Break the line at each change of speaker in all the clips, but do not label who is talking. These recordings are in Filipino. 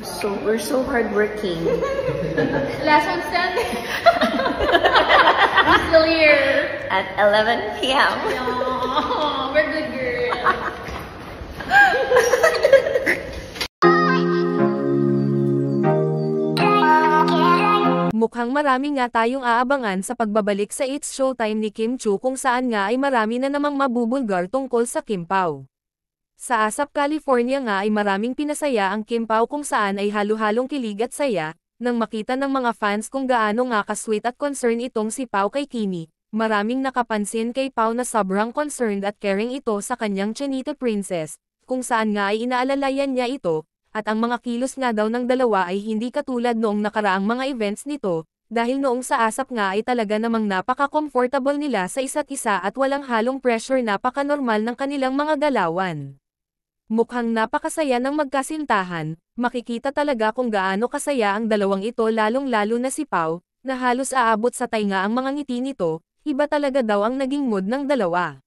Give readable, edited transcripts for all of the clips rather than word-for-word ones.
So, we're so hardworking.
Last one standing. Still here.
At 11 p.m.
Oh, we're good girl.
Mukhang marami nga tayong aabangan sa pagbabalik sa It's Showtime ni Kim Chiu kung saan nga ay marami na namang mabubulgar tungkol sa Kim Pao. Sa ASAP California nga ay maraming pinasaya ang Kim Pao kung saan ay halo-halong kilig at saya, nang makita ng mga fans kung gaano nga ka-sweet at concern itong si Pao kay Kimi. Maraming nakapansin kay Pao na sobrang concerned at caring ito sa kanyang Chinita princess, kung saan nga ay inaalalayan niya ito. At ang mga kilos nga daw ng dalawa ay hindi katulad noong nakaraang mga events nito, dahil noong sa ASAP nga ay talaga namang napaka-comfortable nila sa isa't isa at walang halong pressure, napaka-normal ng kanilang mga galawan. Mukhang napakasaya ng magkasintahan, makikita talaga kung gaano kasaya ang dalawang ito, lalong-lalo na si Pao, na halos aabot sa tainga ang mga ngiti nito, iba talaga daw ang naging mood ng dalawa.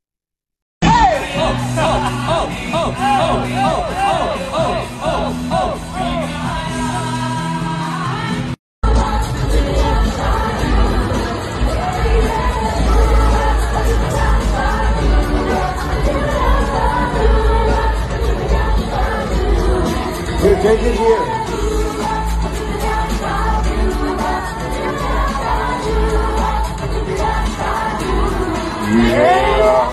Here, take it here. Yeah.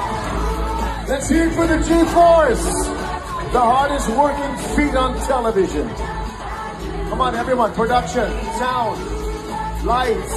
Let's hear it for the G-Force, the hardest working feet on television. Come on, everyone. Production, sound, lights.